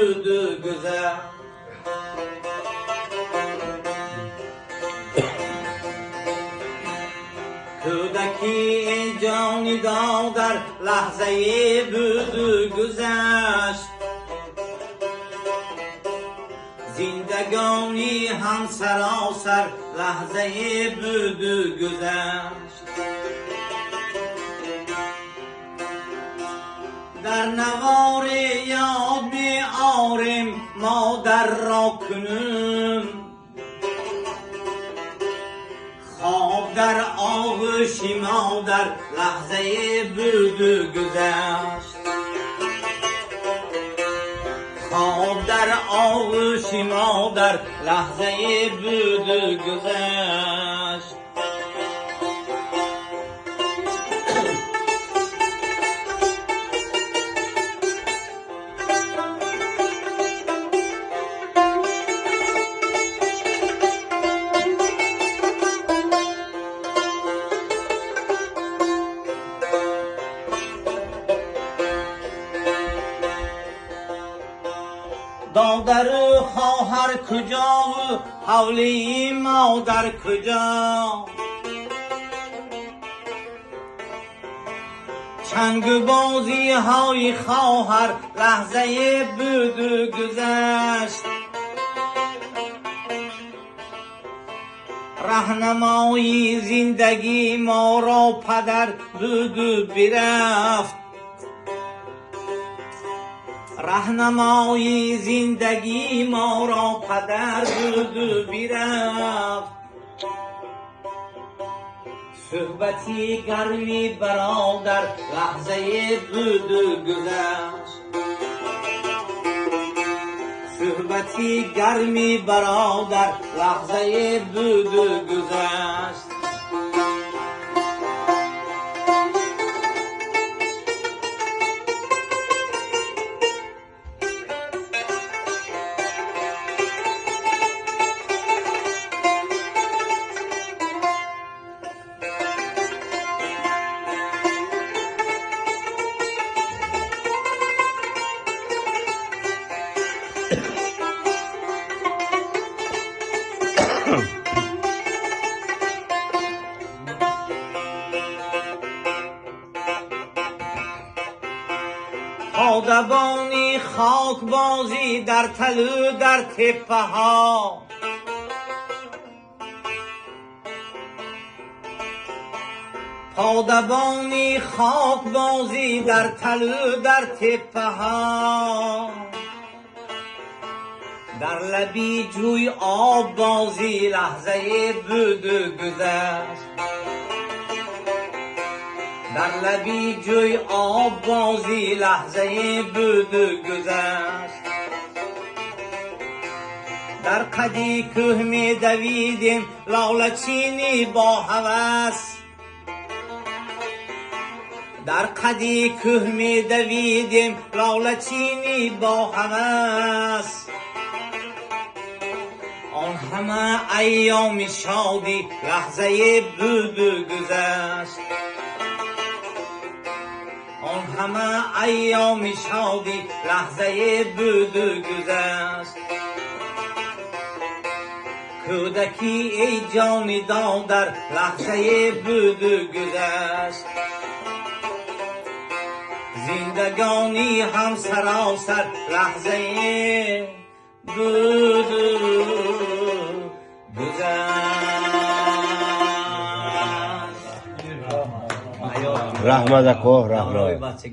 بود و گذشت. کودکی جانی داد در لحظه بود و گذشت. زندگانی هم سراسر لحظه بود و گذشت. در نوار یاد می آریم مادر را کنون، خواب در آغوش مادر لحظه بود و گذشت. خواب در آغوش مادر لحظه بود و گذشت. دادر خواهر کجا و حولی مادر کجا؟ چنگ بازی های خواهر لحظه بود و گذشت. رهنمای زندگی ما را پدر بود و برفت. رهنمای زندگی ما را پدر بود و برفت. صحبتی گرمی برادر لحظه بود و گذشت. صحبتی گرمی برادر لحظه بود و گذشت. پادبانی خاک بازی در تلو در تپه ها. پادبانی خاک بازی در تلو در تپه ها. در لبی جوی آب بازی لحظه بود و گذشت. در لبی جوی آب بازی لحظه بود و گذشت. در قدی کوه می دویدیم لالچینی با هوس. در قدی کوه می دویدیم لالچینی با هوس. آن همه ایام شادی لحظه بود و گذشت. آن همه ایام شادی لحظه بود و گذشت. کودکی ای جانی داد در لحظه بود و گذشت. زندگانی هم سراسر لحظه بود و گذشت. رحمت کو رحمت